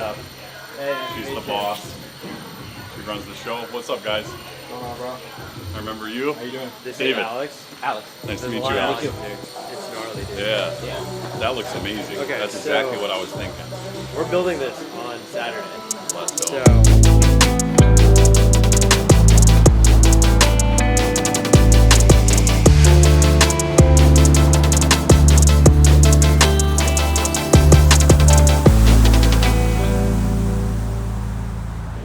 up? Hey, She's the boss. She runs the show. What's up, guys? What's going on, bro? I remember you. How you doing? This David. is Alex. Alex. Nice to There's meet a lot you, of Alex. Alex here. It's gnarly, dude. Yeah. That looks amazing. Okay, That's so- exactly what I was thinking. We're building this on Saturday. Let's go.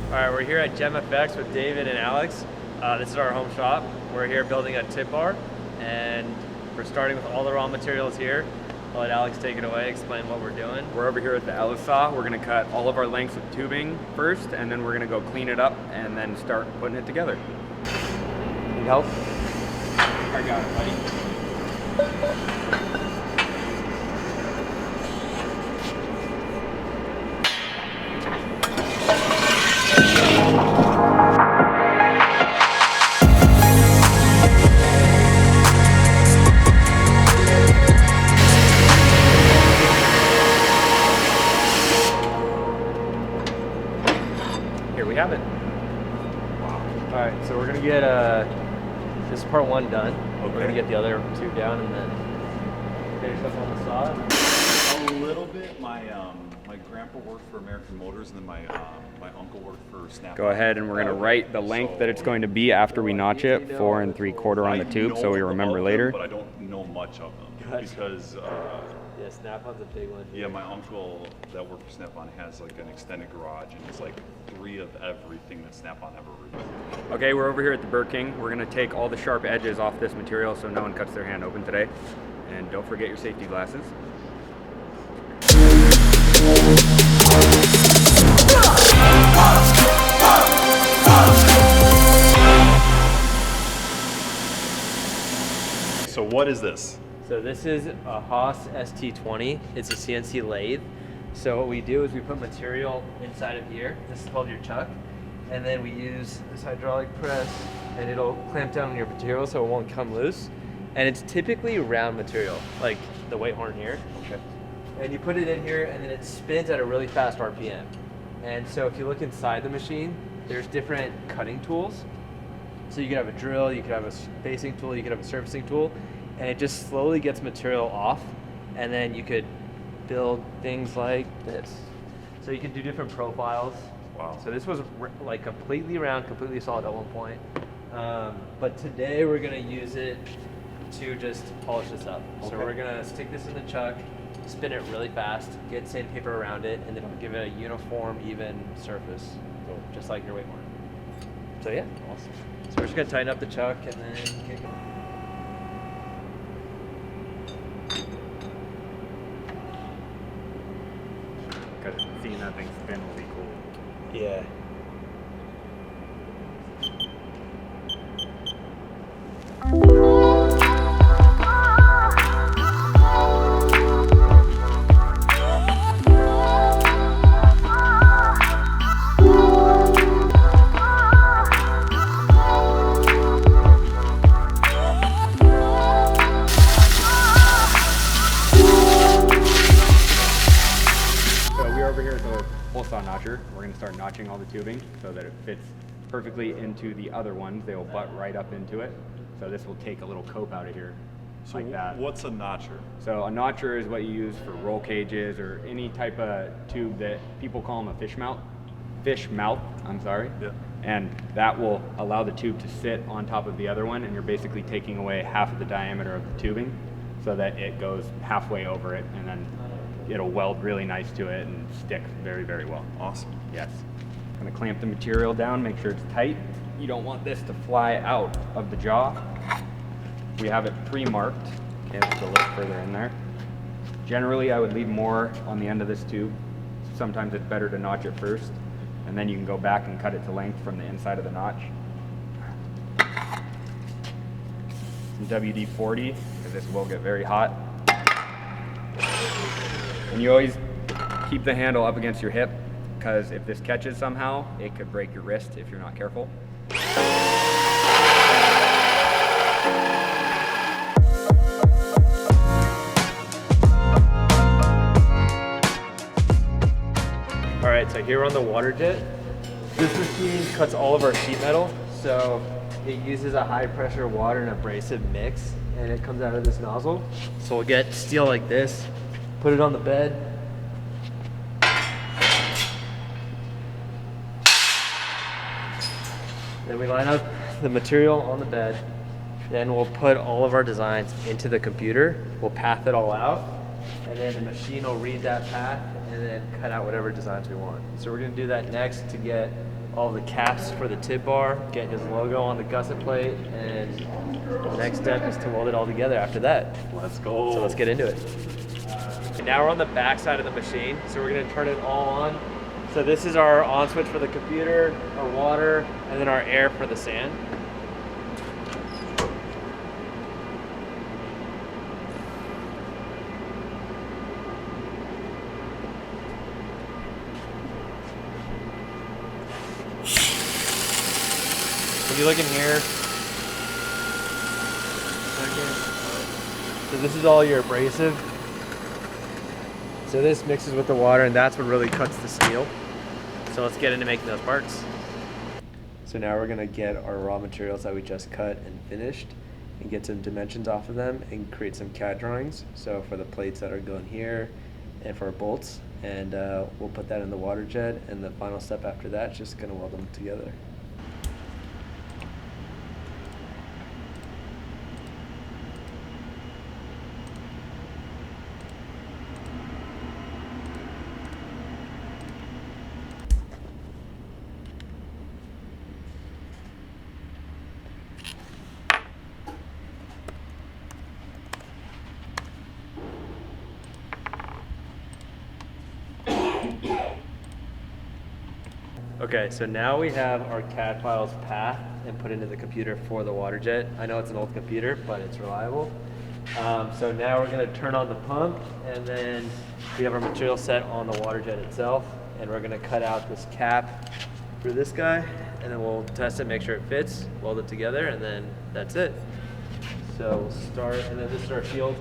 Alright, we're here at Gem FX with David and Alex. This is our home shop. We're here building a TibBar, and we're starting with all the raw materials here. I'll let Alex take it away, explain what we're doing. We're over here at the Ellis saw. We're gonna cut all of our lengths of tubing first, and then we're gonna go clean it up and then start putting it together. Need help? I got it, buddy. Here we have it. Wow. Alright, so we're gonna get this part one done. Okay. We're gonna get the other two down and then finish up on the saw. A little bit. My grandpa worked for American Motors, and then my uncle worked for Snap. Go ahead, and we're gonna write the length that it's going to be after we notch it, 4 3/4 on the tube, so we remember later. But I don't know much of them because. Yeah, Snap-on's a big one. Yeah, my uncle that worked for Snap-on has like an extended garage, and it's like 3 of everything that Snap-on ever released. Okay, we're over here at the Burger King. We're gonna take all the sharp edges off this material so no one cuts their hand open today. And don't forget your safety glasses. So what is this? So this is a Haas ST20. It's a CNC lathe. So what we do is we put material inside of here. This is called your chuck. And then we use this hydraulic press, and it'll clamp down on your material so it won't come loose. And it's typically round material, like the weight horn here. Okay. And you put it in here, and then it spins at a really fast RPM. And so if you look inside the machine, there's different cutting tools. So you could have a drill, you could have a spacing tool, you could have a surfacing tool, and it just slowly gets material off, and then you could build things like this. So you could do different profiles. Wow. So this was like completely round, completely solid at one point. But today we're gonna use it to just polish this up. Okay. So we're gonna stick this in the chuck, spin it really fast, get sandpaper around it, and then it'll give it a uniform, even surface, just like your weight horn. So yeah. Awesome. So we're just gonna tighten up the chuck and then get going. Because seeing that thing spin will be cool. Yeah. Full saw notcher. We're going to start notching all the tubing so that it fits perfectly into the other ones. They will butt right up into it. So this will take a little cope out of here, So like that. what's a notcher? So a notcher is what you use for roll cages or any type of tube that people call them a fish mouth. I'm sorry. Yeah. And that will allow the tube to sit on top of the other one, and you're basically taking away half of the diameter of the tubing so that it goes halfway over it, and then it'll weld really nice to it and stick very, very well. Awesome. Yes. I'm gonna clamp the material down, make sure it's tight. You don't want this to fly out of the jaw. We have it pre-marked. Okay, let's go a little further in there. Generally, I would leave more on the end of this tube. Sometimes it's better to notch it first, and then you can go back and cut it to length from the inside of the notch. Some WD-40, because this will get very hot. And you always keep the handle up against your hip, because if this catches somehow, it could break your wrist if you're not careful. All right, right, so here on the water jet, this machine cuts all of our sheet metal. So it uses a high pressure water and abrasive mix, and it comes out of this nozzle. So we'll get steel like this, put it on the bed. Then we line up the material on the bed. Then we'll put all of our designs into the computer. We'll path it all out, and then the machine will read that path and then cut out whatever designs we want. So we're gonna do that next to get all the caps for the TibBar, get his logo on the gusset plate, and the next step is to weld it all together after that. Let's go. So let's get into it. Now we're on the back side of the machine, so we're gonna turn it all on. So this is our on switch for the computer, our water, and then our air for the sand. If you look in here, so this is all your abrasive. So this mixes with the water, and that's what really cuts the steel. So let's get into making those parts. So now we're gonna get our raw materials that we just cut and finished and get some dimensions off of them and create some CAD drawings. So for the plates that are going here and for our bolts, and we'll put that in the water jet, and the final step after that is just gonna weld them together. Okay, so now we have our CAD files pathed and put into the computer for the water jet. I know it's an old computer, but it's reliable. So now we're gonna turn on the pump, and then we have our material set on the water jet itself, and we're gonna cut out this cap for this guy, and then we'll test it, make sure it fits, weld it together, and then that's it. So we'll start, and then this is our shield.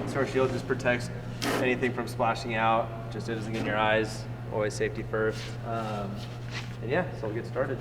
So our shield just protects anything from splashing out, just it doesn't get in your eyes. Always safety first. And yeah, so we'll get started.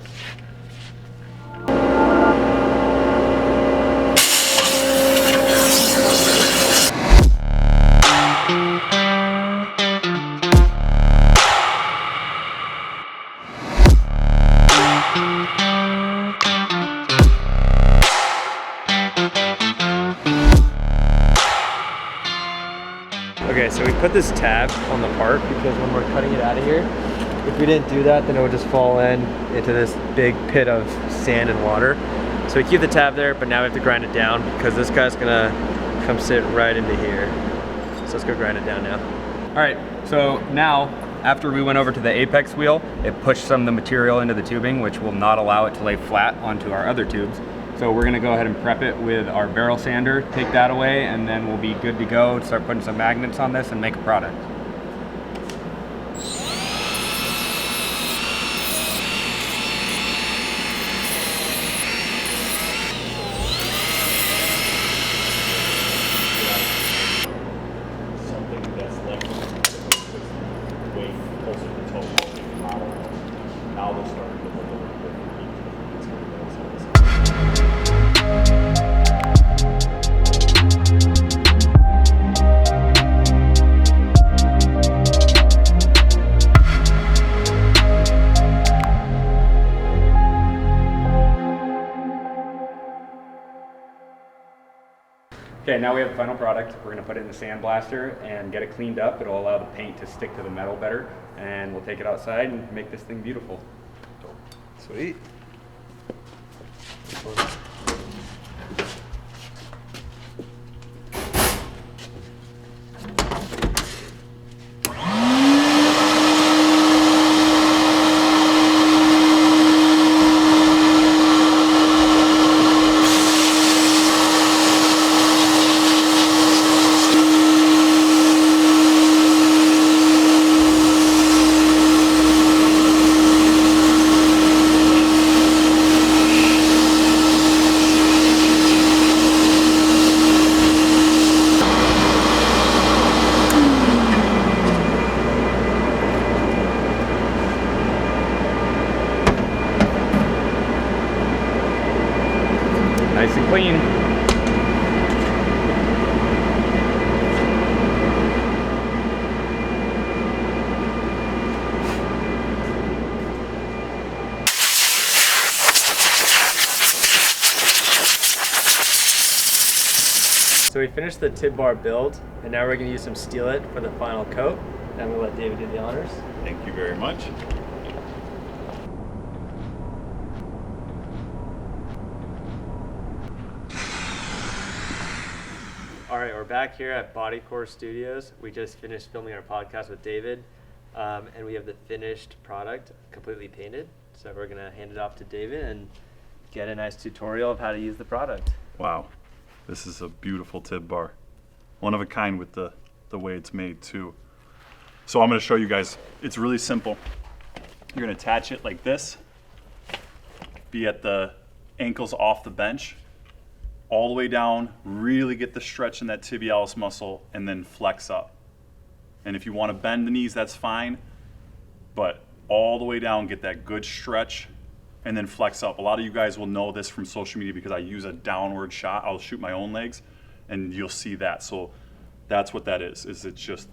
Okay, so we put this tab on the part because when we're cutting it out of here, if we didn't do that, then it would just fall into this big pit of sand and water. So we keep the tab there, but now we have to grind it down because this guy's gonna come sit right into here. So let's go grind it down now. All right, so now, after we went over to the apex wheel, it pushed some of the material into the tubing, which will not allow it to lay flat onto our other tubes. So we're gonna go ahead and prep it with our barrel sander, take that away, and then we'll be good to go, start putting some magnets on this and make a product. Something that's left way closer to the toe model. Now they're starting to look a little bit Okay, now we have the final product. We're gonna put it in the sandblaster and get it cleaned up. It'll allow the paint to stick to the metal better, and we'll take it outside and make this thing beautiful. Sweet. finished the TibBar build, and now we're gonna use some Steel-It for the final coat. And I'm gonna let David do the honors. Thank you very much. All right, we're back here at Bodycore Studios. We just finished filming our podcast with David, and we have the finished product completely painted. So we're gonna hand it off to David and get a nice tutorial of how to use the product. Wow, this is a beautiful TibBar. One of a kind with the way it's made too. So I'm gonna show you guys, it's really simple. You're gonna attach it like this, be at the ankles off the bench, all the way down, really get the stretch in that tibialis muscle, and then flex up. And if you want to bend the knees, that's fine, but all the way down, get that good stretch, and then flex up. A lot of you guys will know this from social media because I use a downward shot. I'll shoot my own legs, and you'll see that. So that's what that is it's just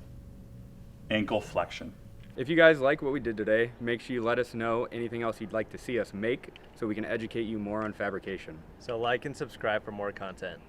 ankle flexion. If you guys like what we did today, make sure you let us know anything else you'd like to see us make so we can educate you more on fabrication. So like and subscribe for more content.